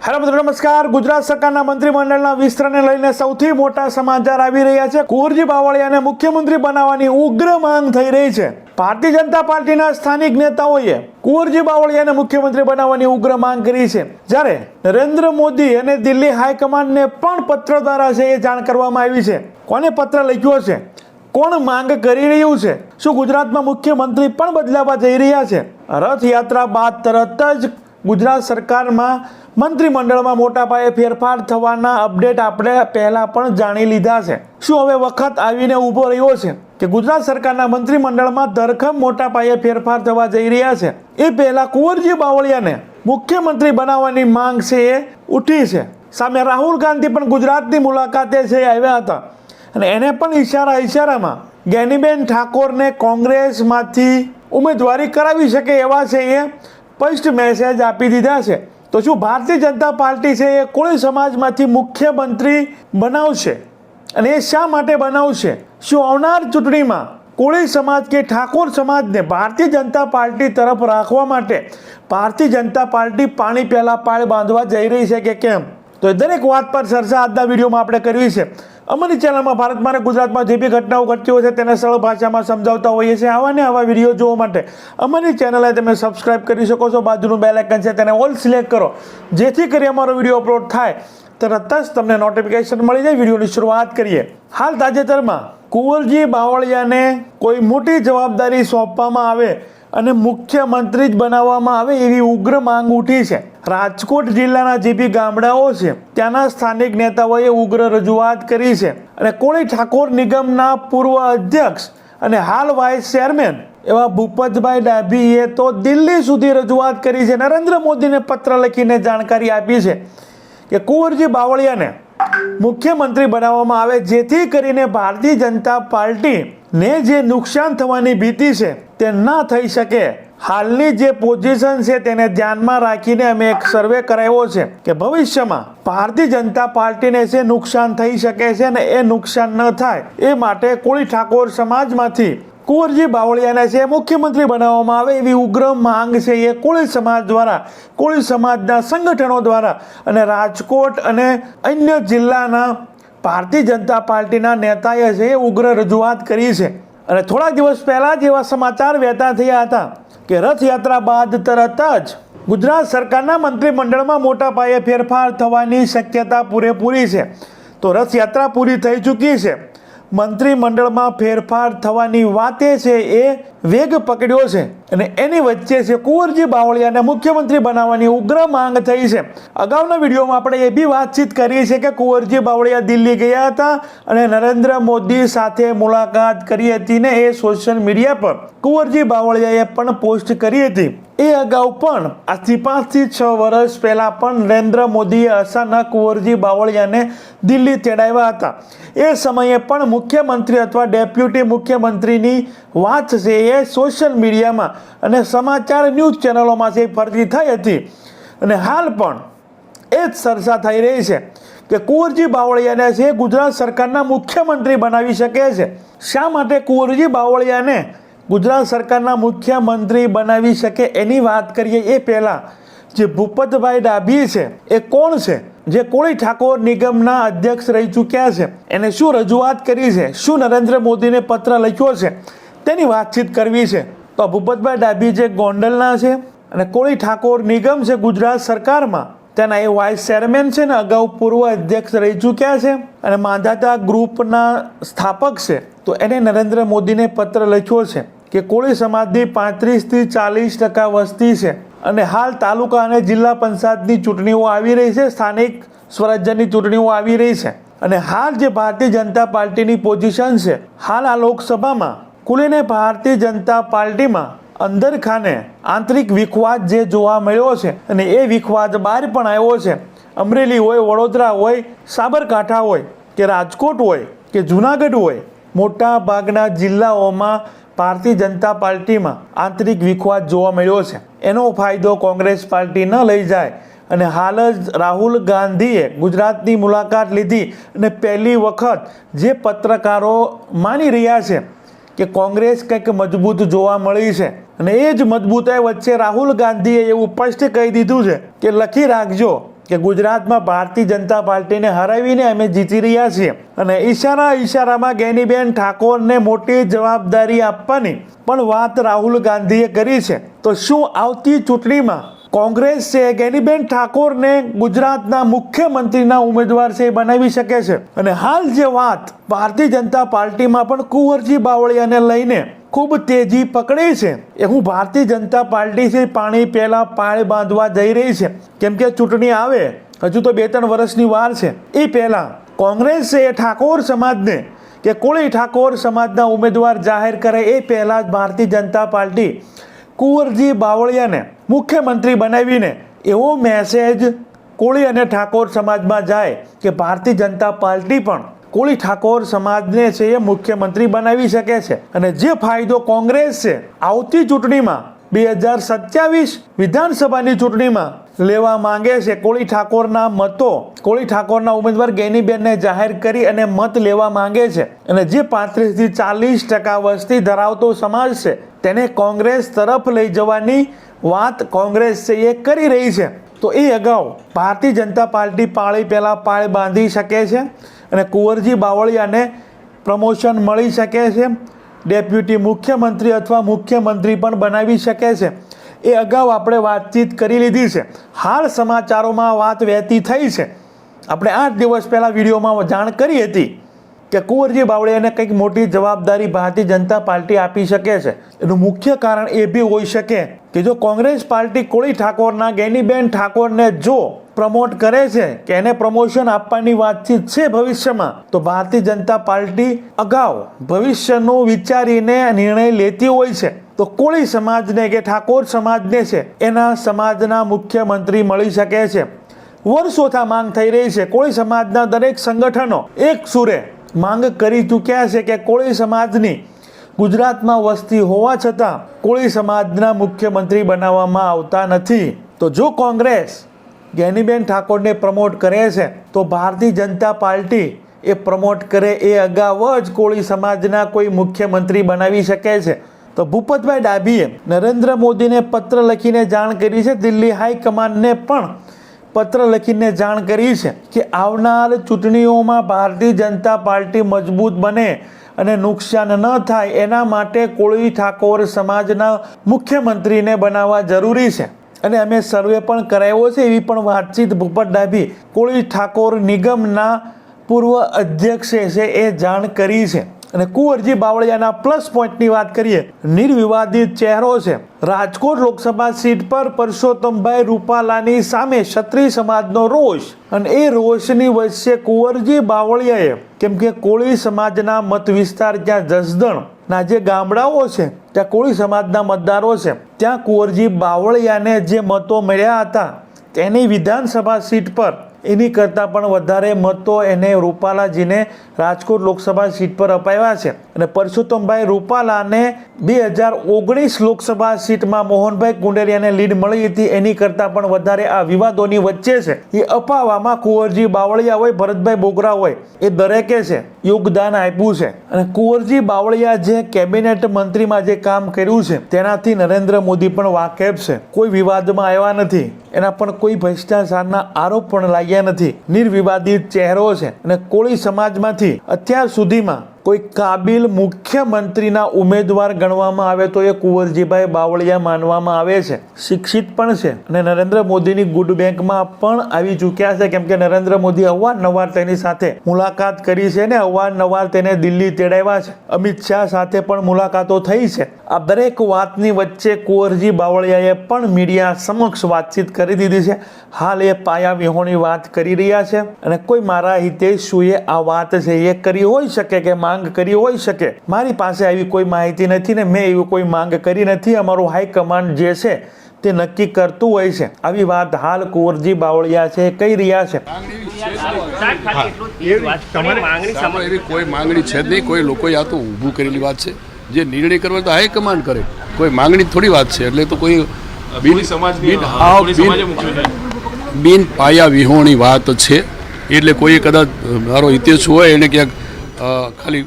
Hello મિત્રો, નમસ્કાર. ગુજરાત સરકારના મંત્રીમંડળના વિસ્તરણને લઈને સૌથી મોટા સમાચાર આવી રહ્યા છે. કુંવરજી બાવળિયાને મુખ્યમંત્રી બનાવવાની ઉગ્ર માંગ થઈ રહી છે. ભારતીય જનતા પાર્ટીના સ્થાનિક નેતાઓએ કુંવરજી બાવળિયાને મુખ્યમંત્રી બનાવવાની ઉગ્ર માંગ કરી છે. જ્યારે નરેન્દ્ર મોદી અને દિલ્હી હાઈકમાન્ડને પણ પત્ર દ્વારા છે એ જાણ કરવામાં આવી છે. કોને પત્ર લખ્યો છે? કોણ માંગ કરી રહ્યું છે? શું ગુજરાતમાં મુખ્યમંત્રી પણ બદલાવા જઈ રહ્યા છે? રથયાત્રા બાદ તરત જ ગુજરાત સરકારમાં મંત્રીમંડળમાં મોટા પાયે ફેરફાર થવાના અપડેટ આપણે પહેલા પણ જાણી લીધા છે. શું હવે વખત આવીને ઊભો રહ્યો છે કે ગુજરાત સરકારના મંત્રીમંડળમાં ધરખમ મોટા પાયે ફેરફાર થવા જઈ રહ્યા છે? એ પહેલા કુંવરજી બાવળિયાને મુખ્યમંત્રી બનાવવાની માંગ છે એ ઉઠી છે. સામે રાહુલ ગાંધી પણ ગુજરાતની મુલાકાતે છે આવ્યા હતા અને એને પણ ઈશારામાં જ્ઞાનીબેન ઠાકોરને કોંગ્રેસમાંથી ઉમેદવારી કરાવી શકે એવા છે એ સ્પષ્ટ મેસેજ આપી દીધા છે. તો શું ભારતીય જનતા પાર્ટી છે એ કોળી સમાજમાંથી મુખ્યમંત્રી બનાવશે? અને એ શા માટે બનાવશે? શું આવનાર ચૂંટણીમાં કોળી સમાજ કે ઠાકોર સમાજને ભારતીય જનતા પાર્ટી તરફ રાખવા માટે ભારતીય જનતા પાર્ટી પાણી પહેલા પાળ બાંધવા જઈ રહી છે કે કેમ? તો એ દરેક વાત પર ચર્ચા આજના વિડીયોમાં આપણે કરવી છે. અમારી ચેનલમાં ભારતમાં અને ગુજરાતમાં જે બી ઘટનાઓ ઘટતી હોય છે તેને સરળ ભાષામાં સમજાવતા હોઈએ છીએ. આવા ને આવા વિડીયો જોવા માટે અમારી ચેનલને તમે સબસ્ક્રાઇબ કરી શકો છો. બાજુનું બેલ આઇકન છે તેને ઓલ સિલેક્ટ કરો, જેથી કરી અમારો વિડીયો અપલોડ થાય તરત જ તમને નોટિફિકેશન મળી જાય. વિડીયોની શરૂઆત કરીએ. હાલ તાજેતરમાં કુંવરજી બાવળિયાને કોઈ મોટી જવાબદારી સોંપવામાં આવે અને મુખ્યમંત્રી જ બનાવવામાં આવે એવી ઉગ્ર માંગ ઉઠી છે. રાજકોટ જિલ્લાના જે બી ગામડાઓ છે ત્યાંના સ્થાનિક નેતાઓએ ઉગ્ર રજૂઆત કરી છે અને કોળી ઠાકોર નિગમના પૂર્વ અધ્યક્ષ અને હાલ વાઇસ ચેરમેન એવા ભૂપતભાઈ ડાભીએ તો દિલ્હી સુધી રજૂઆત કરી છે. નરેન્દ્ર મોદીને પત્ર લખીને જાણકારી આપી છે કે કુંવરજી બાવળિયાને મુખ્યમંત્રી બનાવવામાં આવે, જેથી કરીને ભારતીય જનતા પાર્ટીને જે નુકસાન થવાની ભીતિ છે તે ના થઈ શકે. હાલની જે પોઝિશન છે તેને ધ્યાનમાં રાખીને અમે એક સર્વે કરાવ્યો છે કે ભવિષ્યમાં ભારતીય જનતા પાર્ટીને છે નુકસાન થઈ શકે છે અને એ નુકસાન ન થાય એ માટે કોળી ઠાકોર સમાજમાંથી કુંવરજી બાવળિયાને છે મુખ્યમંત્રી બનાવવામાં આવે એવી ઉગ્ર માંગ છે એ કોળી સમાજ દ્વારા, કોળી સમાજના સંગઠનો દ્વારા અને રાજકોટ અને અન્ય જિલ્લાના ભારતીય જનતા પાર્ટીના નેતાએ છે એ ઉગ્ર રજૂઆત કરી છે. અને થોડા દિવસ પહેલા જ એવા સમાચાર વહેતા થયા હતા કે રથયાત્રા બાદ તરત જ ગુજરાત સરકારના મંત્રીમંડળમાં મોટા પાયે ફેરફાર થવાની શક્યતા પૂરેપૂરી છે. તો રથયાત્રા પૂરી થઈ ચૂકી છે. મંત્રીમંડળમાં ફેરફાર થવાની વાતે છે એ વેગ પકડ્યો છે અને એની વચ્ચે છે કુંવરજી બાવળિયાને મુખ્યમંત્રી બનાવવાની ઉગ્ર માંગ થઈ છે. અગાઉના વિડીયોમાં આપણે એ બી વાતચીત કરી છે કે કુંવરજી બાવળિયા દિલ્હી ગયા હતા અને નરેન્દ્ર મોદી સાથે મુલાકાત કરી હતી ને એ સોશિયલ મીડિયા પર કુંવરજી બાવળિયાએ પણ પોસ્ટ કરી હતી. એ અગાઉ પણ આજથી 5 થી 6 વર્ષ પહેલા પણ નરેન્દ્ર મોદીએ અચાનક કુંવરજી બાવળિયાને દિલ્હી તેડાવ્યા હતા. એ સમયે પણ મુખ્યમંત્રી અથવા ડેપ્યુટી મુખ્યમંત્રીની વાત છે એ સોશિયલ મીડિયામાં અને સમાચાર ન્યૂઝ ચેનલોમાં છે ફરતી થઈ હતી. અને હાલ પણ એ જ ચર્ચા થઈ રહી છે કે કુંવરજી બાવળિયાને છે ગુજરાત સરકારના મુખ્યમંત્રી બનાવી શકે છે. શા માટે કુંવરજી બાવળિયાને ગુજરાત સરકારના મુખ્યમંત્રી બનાવી શકે એની વાત કરીએ એ પહેલાં જે ભૂપતભાઈ ડાભી છે એ કોણ છે? જે કોળી ઠાકોર નિગમના અધ્યક્ષ રહી ચૂક્યા છે. એને શું રજૂઆત કરી છે? શું નરેન્દ્ર મોદીને પત્ર લખ્યો છે? તેની વાતચીત કરવી છે. તો ભૂપતભાઈ ડાભી જે ગોંડલના છે અને કોળી ઠાકોર નિગમ છે ગુજરાત સરકારમાં તેના એ વાઇસ ચેરમેન છે ને અગાઉ પૂર્વ અધ્યક્ષ રહી ચૂક્યા છે અને માંધાતા ગ્રુપના સ્થાપક છે. તો એને નરેન્દ્ર મોદીને પત્ર લખ્યો છે કે કોળી સમાજની 35 થી 40% વસ્તી છે અને હાલ તાલુકા અને જિલ્લા પંચાયતની ચૂંટણીઓ આવી રહી છે, સ્થાનિક સ્વરાજ્યની ચૂંટણીઓ આવી રહી છે અને હાલ જે ભારતીય જનતા પાર્ટીની પોઝિશન છે, હાલ આ લોકસભામાં ખુલીને ભારતીય જનતા પાર્ટીમાં અંદર ખાને આંતરિક વિખવાદ જે જોવા મળ્યો છે અને એ વિખવાદ બહાર પણ આવ્યો છે. અમરેલી હોય, વડોદરા હોય, સાબરકાંઠા હોય કે રાજકોટ હોય કે જુનાગઢ હોય, મોટા ભાગના જિલ્લાઓમાં ભારતીય જનતા પાર્ટીમાં આંતરિક વિખવાદ જોવા મળ્યો છે. એનો ફાયદો કોંગ્રેસ પાર્ટી ન લઈ જાય અને હાલ જ રાહુલ ગાંધીએ ગુજરાતની મુલાકાત લીધી અને પહેલી વખત જે પત્રકારો માની રહ્યા છે કે કોંગ્રેસ કંઈક મજબૂત જોવા મળી છે અને એ જ મજબૂતાઈ વચ્ચે રાહુલ ગાંધીએ એવું સ્પષ્ટ કહી દીધું છે કે લખી રાખજો કે ગુજરાતમાં ભારતીય જનતા પાર્ટીને હરાવીને અમે જીતી રહ્યા છીએ અને ઈશારામાં ગેનીબેન ઠાકોરને મોટી જવાબદારી આપવાની પણ વાત રાહુલ ગાંધીએ કરી છે. તો શું આવતી ચૂંટણીમાં કોંગ્રેસ છે ગેનીબેન ઠાકોરને ગુજરાતના મુખ્યમંત્રીના ઉમેદવાર છે એ બનાવી શકે છે? અને હાલ જે વાત ભારતીય જનતા પાર્ટીમાં પણ કુંવરજી બાવળિયાને લઈને ખૂબ તેજી પકડી છે એ હું ભારતીય જનતા પાર્ટી છે પાણી પહેલા પાળ બાંધવા જઈ રહી છે, કેમ કે ચૂંટણી આવે હજુ તો 2-3 વર્ષની વાર છે. એ પહેલા કોંગ્રેસ છે એ ઠાકોર સમાજને કે કોળી ઠાકોર સમાજના ઉમેદવાર જાહેર કરે એ પહેલા જ ભારતીય જનતા પાર્ટી કુંવરજી બાવળિયાને મુખ્યમંત્રી બનાવીને એવો મેસેજ કોળી અને ઠાકોર સમાજમાં જાય કે ભારતીય જનતા પાર્ટી પણ કોળી ઠાકોર સમાજને છે એ મુખ્યમંત્રી બનાવી શકે છે. અને જે ફાયદો કોંગ્રેસ છે આવતી ચૂંટણીમાં 2027 વિધાનસભાની ચૂંટણીમાં લેવા માંગે છે, કોળી ઠાકોરના મતો કોળી ઠાકોરના ઉમેદવાર ગેનીબેનને જાહેર કરી અને મત લેવા માંગે છે અને જે 35 થી 40% વસ્તી ધરાવતો સમાજ છે તેને કોંગ્રેસ તરફ લઈ જવાની વાત કોંગ્રેસ છે એ કરી રહી છે. તો એ અગાઉ ભારતીય જનતા પાર્ટી પાળી પહેલા પાળ બાંધી શકે છે અને કુંવરજી બાવળિયાને પ્રમોશન મળી શકે છે, ડેપ્યુટી મુખ્યમંત્રી અથવા મુખ્યમંત્રી પણ બનાવી શકે છે. એ અગાઉ આપણે વાતચીત કરી લીધી છે. હાલ સમાચારોમાં વાત વહેતી થઈ છે. આપણે 8 દિવસ પહેલાં વિડીયોમાં જાણ કરી હતી કે કુંવરજી બાવળિયાને કંઈક મોટી જવાબદારી ભારતીય જનતા પાર્ટી આપી શકે છે. એનું મુખ્ય કારણ એ બી હોઈ શકે કે જો કોંગ્રેસ પાર્ટી કોળી ઠાકોરના ગેનીબેન ઠાકોરને જો પ્રમોટ કરે છે કે એને પ્રમોશન આપવાની વાતચીત છે ભવિષ્યમાં, તો ભારતીય જનતા પાર્ટી અગાઉ ભવિષ્યનું વિચારીને નિર્ણય લેતી હોય છે. તો કોળી સમાજને કે ઠાકોર સમાજને છે એના સમાજના મુખ્યમંત્રી મળી શકે છે. વર્ષોથી માંગ થઈ રહી છે. કોળી સમાજના દરેક સંગઠનો એક સુરે માંગ કરી ચૂક્યા છે કે કોળી સમાજની ગુજરાતમાં વસ્તી હોવા છતાં કોળી સમાજના મુખ્યમંત્રી બનાવવામાં આવતા નથી. તો જો કોંગ્રેસ ગેનીબેન ઠાકોરને પ્રમોટ કરે છે તો ભારતીય જનતા પાર્ટી એ પ્રમોટ કરે એ અગાઉ જ કોળી સમાજના કોઈ મુખ્યમંત્રી બનાવી શકે છે. તો ભૂપતભાઈ ડાભીએ નરેન્દ્ર મોદીને પત્ર લખીને જાણ કરી છે, દિલ્હી હાઈકમાન્ડને પણ પત્ર લખીને જાણ કરી છે કે આવનાર ચૂંટણીઓમાં ભારતીય જનતા પાર્ટી મજબૂત બને અને નુકસાન ન થાય એના માટે કોળી ઠાકોર સમાજના મુખ્યમંત્રીને બનાવવા જરૂરી છે. અને અમે સર્વે પણ કરાવ્યો છે એવી પણ વાતચીત ભૂપત ડાભી કોળી ઠાકોર નિગમના પૂર્વ અધ્યક્ષે છે એ જાણ કરી છે. અને કુંવરજી બાવળિયાના પ્લસ પોઈન્ટની વાત કરીએ, નિર્વિવાદિત ચહેરો છે. રાજકોટ લોકસભા સીટ પર પરસોત્તમભાઈ રૂપાલાની સામે ક્ષત્રિય સમાજનો રોષ અને એ રોષની વચ્ચે કુંવરજી બાવળિયાએ, કેમ કે કોળી સમાજના મત વિસ્તાર જ્યાં જસદણ ના જે ગામડાઓ છે ત્યાં કોળી સમાજના મતદારો છે, ત્યાં કુંવરજી બાવળિયાને જે મતો મળ્યા હતા તેની વિધાનસભા સીટ પર એની કરતાં પણ વધારે મતો એને રૂપાલાજીને રાજકોટ લોકસભા સીટ પર અપાવ્યા છે. અને પરસોત્તમભાઈ રૂપાલાને 2019 લોકસભા સીટમાં મોહનભાઈ કુંડેરિયાને લીડ મળી હતી એની કરતાં પણ વધારે આ વિવાદોની વચ્ચે છે એ અપાવવામાં કુંવરજી બાવળિયા હોય, ભરતભાઈ બોગરા હોય, એ દરેકે છે યોગદાન આપ્યું છે. અને કુંવરજી બાવળિયા જે કેબિનેટ મંત્રીમાં જે કામ કર્યું છે તેનાથી નરેન્દ્ર મોદી પણ વાકેફ છે. કોઈ વિવાદમાં આવ્યા નથી, એના પણ કોઈ ભ્રષ્ટાચારના આરોપ પણ લાગ્યા નથી. નિર્વિવાદિત ચહેરો છે. અને કોળી સમાજમાંથી અત્યાર સુધીમાં કોઈ કાબિલ મુખ્યમંત્રીના ઉમેદવાર ગણવામાં આવે તો એ કુંવરજીભાઈ બાવળિયા માનવામાં આવે છે. શિક્ષિત પણ છે અને નરેન્દ્ર મોદીની ગુડ બેંકમાં પણ આવી ચૂક્યા છે, કેમ કે નરેન્દ્ર મોદી અવારનવાર તેની સાથે મુલાકાત કરી છે ને અવારનવાર તેને દિલ્હી તેડાવ્યા છે. અમિત શાહ સાથે પણ મુલાકાતો થઈ છે. આ દરેક વાતની વચ્ચે કુંવરજી બાવળિયાએ પણ મીડિયા સમક્ષ વાતચીત કરી દીધી છે. હાલ એ પાયા વિહોણી વાત કરી રહ્યા છે અને કોઈ મારા હિતેશુએ આ વાત છે એ કરી હોઈ શકે કે માંગ કરી હોઈ શકે. મારી પાસે આવી કોઈ માહિતી નથી ને મેં એવી કોઈ માંગ કરી નથી. અમારું હાઈકમાન્ડ જે છે તે નક્કી કરતું હોય છે. આવી વાત હાલ કુંવરજી બાવળિયા છે કહી રહ્યા છે. એવી કોઈ માંગણી છે જ નહીં. કોઈ લોકોએ આ તો ઊભું કરેલી વાત છે. જે નિર્ણય કરવા તો હાઈકમાન્ડ કરે, કોઈ માંગણી થોડી વાત છે. એટલે તો કોઈ બિન પાયા વિહોણી વાત છે. એટલે કોઈ કદાચ મારો હિતેશ હોય એને ક્યાંક ખાલી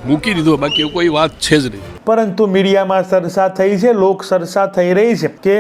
મૂકી દીધો, બાકી એવું કોઈ વાત છે જ નહીં. પરંતુ મીડિયામાં ચર્ચા થઈ છે, લોક ચર્ચા થઈ રહી છે કે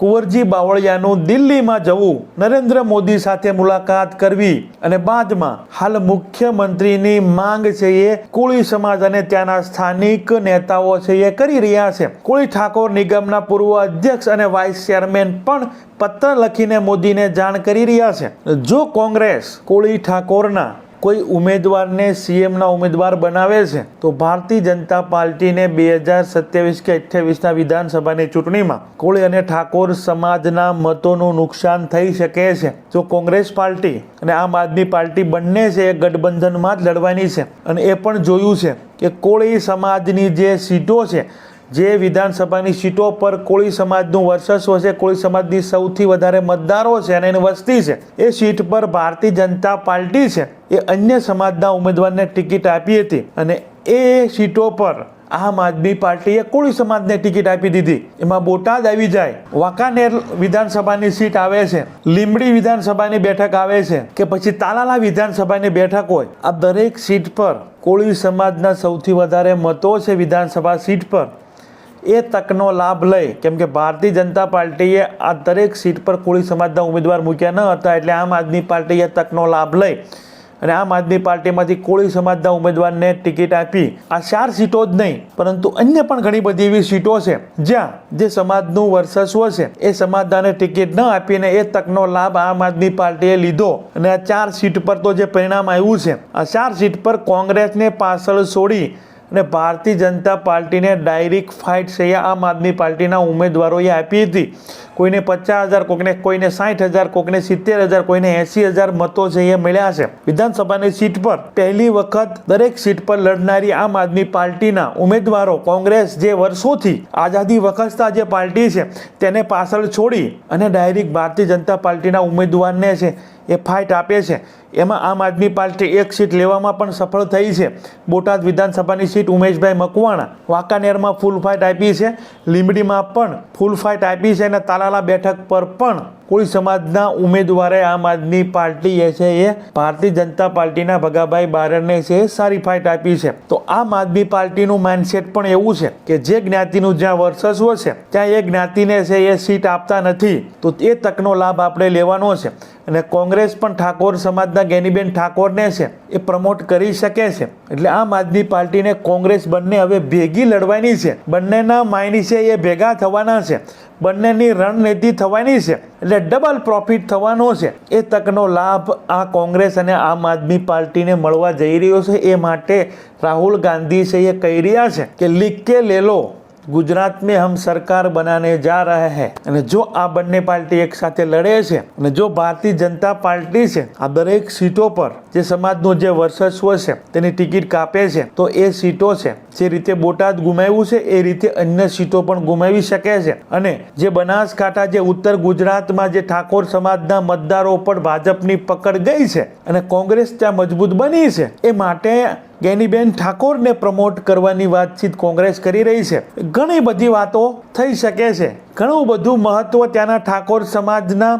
કુંવરજી બાવળિયાનું દિલ્હીમાં જવું, નરેન્દ્ર મોદી સાથે મુલાકાત કરવી અને બાદમાં હાલ મુખ્યમંત્રીની માંગ છે એ કોળી સમાજ અને ત્યાંના સ્થાનિક નેતાઓ છે એ કરી રહ્યા છે. કોળી ઠાકોર નિગમના પૂર્વ અધ્યક્ષ અને વાઇસ ચેરમેન પણ પત્ર લખીને મોદીને જાણ કરી રહ્યા છે. જો કોંગ્રેસ કોળી ઠાકોરના કોઈ ઉમેદવારને સીએમના ઉમેદવાર બનાવે છે તો ભારતીય જનતા પાર્ટીને 2027 કે 28ના વિધાનસભાની ચૂંટણીમાં કોળી અને ઠાકોર સમાજના મતોનું નુકસાન થઈ શકે છે. જો કોંગ્રેસ પાર્ટી અને આમ આદમી પાર્ટી બંને છે એ ગઠબંધનમાં જ લડવાની છે અને એ પણ જોયું છે કે કોળી સમાજની જે સીટો છે, જે વિધાનસભાની સીટો પર કોળી સમાજનું વર્ચસ્વ છે, કોળી સમાજની સૌથી વધારે મતદારો છે અને એની વસ્તી છે, એ સીટ પર ભારતીય જનતા પાર્ટી છે એ અન્ય સમાજના ઉમેદવારને ટિકિટ આપી હતી અને એ સીટો પર આમ આદમી પાર્ટીએ કોળી સમાજને ટિકિટ આપી દીધી. એમાં બોટાદ આવી જાય, વાંકાનેર વિધાનસભાની સીટ આવે છે, લીંબડી વિધાનસભાની બેઠક આવે છે કે પછી તાલાલા વિધાનસભાની બેઠક હોય, આ દરેક સીટ પર કોળી સમાજના સૌથી વધારે મતો છે વિધાનસભા સીટ પર. એ તકનો લાભ લઈ, કેમ કે ભારતીય જનતા પાર્ટીએ આ દરેક સીટ પર કોળી સમાજના ઉમેદવાર મૂક્યા ન હતા, એટલે આમ આદમી પાર્ટીએ તકનો લાભ લઈ અને આમ આદમી પાર્ટીમાંથી કોળી સમાજના ઉમેદવારને ટિકિટ આપી. આ 4 સીટો જ નહીં પરંતુ અન્ય પણ ઘણી બધી એવી સીટો છે જ્યાં જે સમાજનું વર્ચસ્વ છે એ સમાજને ટિકિટ ન આપીને એ તકનો લાભ આમ આદમી પાર્ટીએ લીધો અને આ 4 સીટ પર તો જે પરિણામ આવ્યું છે, આ 4 સીટ પર કોંગ્રેસને પાછળ છોડી અને ભારતીય જનતા પાર્ટીને ડાયરેક્ટ ફાઇટ છે આમ આદમી પાર્ટીના ઉમેદવારોએ આપી હતી. કોઈને 50,000, કોઈને 60,000, કોઈને 70,000, કોઈને 80,000 મતો છે એ મળ્યા છે. વિધાનસભાની સીટ પર પહેલી વખત દરેક સીટ પર લડનારી આમ આદમી પાર્ટીના ઉમેદવારો કોંગ્રેસ જે વર્ષોથી આઝાદી વખતતા જે પાર્ટી છે તેને પાછળ છોડી અને ડાયરેક્ટ ભારતીય જનતા પાર્ટીના ઉમેદવારને છે એ ફાઇટ આપે છે. એમાં આમ આદમી પાર્ટી એક સીટ લેવામાં પણ સફળ થઈ છે. બોટાદ વિધાનસભાની સીટ ઉમેશભાઈ મકવાણા, વાંકાનેરમાં ફૂલ ફાઇટ આપી છે, લીંબડીમાં પણ ફૂલ ફાઇટ આપી છે અને તાલાલા બેઠક પર પણ કોળી સમાજના ઉમેદવારે આમ આદમી પાર્ટી છે એ ભારતીય જનતા પાર્ટીના ભગાભાઈ બારડને છે સારી ફાઇટ આપી છે. તો આમ આદમી પાર્ટીનું માઇન્ડસેટ પણ એવું છે કે જે જ્ઞાતિનું જ્યાં વર્ચસ્વ છે ત્યાં એ જ્ઞાતિને છે એ સીટ આપતા નથી, તો એ તકનો લાભ આપણે લેવાનો છે. અને કોંગ્રેસ પણ ઠાકોર સમાજના ગેનીબેન ઠાકોરને છે એ પ્રમોટ કરી શકે છે. એટલે આમ આદમી પાર્ટીને કોંગ્રેસ બંને હવે ભેગી લડવાની છે, બંનેના માઇન્ડ છે એ ભેગા થવાના છે, બંનેની રણનીતિ થવાની છે, એટલે ડબલ પ્રોફિટ થવાનો છે. એ તકનો લાભ આ કોંગ્રેસ અને આમ આદમી પાર્ટીને મળવા જઈ રહ્યો છે. એ માટે રાહુલ ગાંધી છે એ કહી રહ્યા છે કે લીક કે લે લો, गुजरात में हम सरकार बनाने जा रहे हैं. અને જો આ બંને પાર્ટી એક સાથે લડે છે અને જો ભારતીય જનતા પાર્ટી છે આ દરેક સીટો પર જે સમાજનું જે વર્ચસ્વ છે તેની ટિકિટ કાપે છે તો એ સીટો છે જે રીતે બોટાદ ગુમાવ્યું છે એ રીતે અન્ય સીટો પણ ગુમાવી શકે છે. અને જે બનાસકાંઠા, જે ઉત્તર ગુજરાતમાં જે ઠાકોર સમાજના મતદારો પર ભાજપની પકડ ગઈ છે અને કોંગ્રેસ ત્યાં મજબૂત બની છે, એ માટે ગેનીબેન ઠાકોરને પ્રમોટ કરવાની વાતચીત કોંગ્રેસ કરી રહી છે. ઘણી બધી વાતો થઈ શકે છે, ઘણું બધું મહત્વ ત્યાંના ઠાકોર સમાજના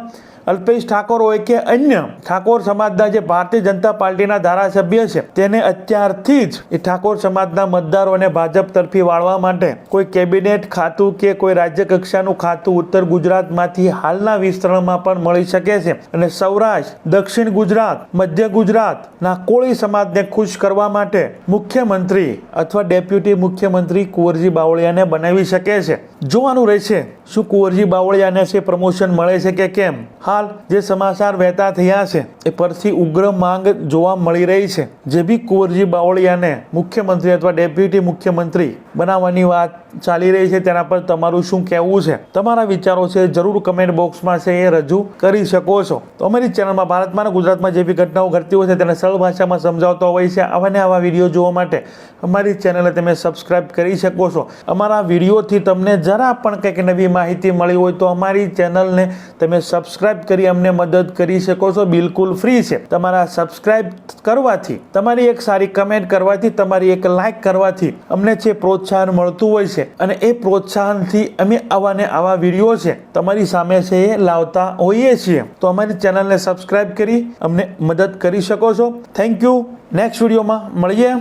અલ્પેશ ઠાકોર હોય કે અન્ય ઠાકોર સમાજના જે ભારતીય જનતા પાર્ટીના ધારાસભ્ય છે તેને અત્યારથી જ એ ઠાકોર સમાજના મતદારોને ભાજપ તરફી વાળવા માટે કોઈ કેબિનેટ ખાતું કે કોઈ રાજ્ય કક્ષાનું ખાતું ઉત્તર ગુજરાતમાંથી હાલના વિસ્તરણમાં પણ મળી શકે છે. અને સૌરાષ્ટ્ર, દક્ષિણ ગુજરાત, મધ્ય ગુજરાતના કોળી સમાજને ખુશ કરવા માટે મુખ્યમંત્રી અથવા ડેપ્યુટી મુખ્યમંત્રી કુંવરજી બાવળિયાને બનાવી શકે છે. જોવાનું રહેશે શું કુંવરજી બાવળિયાને છે પ્રમોશન મળે છે કે કેમ. હાલ જે સમાચાર વહેતા થયા છે એ પરથી ઉગ્ર માંગ જોવા મળી રહી છે. જે બી કુંવરજી બાવળિયાને મુખ્યમંત્રી અથવા ડેપ્યુટી મુખ્યમંત્રી બનાવવાની વાત ચાલી રહી છે તેના પર તમારું શું કહેવું છે, તમારા વિચારો છે જરૂર કમેન્ટ બોક્સમાં છે એ રજૂ કરી શકો છો. તો અમારી ચેનલમાં ભારતમાં અને ગુજરાતમાં જે બી ઘટનાઓ ઘટતી હોય છે તેને સરળ ભાષામાં સમજાવતો હોય છે. આવા ને આવા વિડીયો જોવા માટે અમારી ચેનલને તમે સબસ્ક્રાઇબ કરી શકો છો. અમારા વિડીયોથી તમને જરા પણ કંઈક નવી માહિતી મળી હોય તો અમારી ચેનલને તમે સબસ્ક્રાઇબ કરી અમને મદદ કરી શકો છો. બિલકુલ ફ્રી છે. તમારા સબસ્ક્રાઇબ કરવાથી, તમારી એક સારી કમેન્ટ કરવાથી, તમારી એક લાઇક કરવાથી અમને છે પ્રોત્સાહન મળતું હોય છે અને એ પ્રોત્સાહનથી અમે આવા ને આવા વિડીયો છે તમારી સામે છે એ લાવતા હોઈએ છીએ. તો અમારી ચેનલને સબસ્ક્રાઇબ કરી અમને મદદ કરી શકો છો. Thank you. નેક્સ્ટ વિડીયોમાં મળીએ.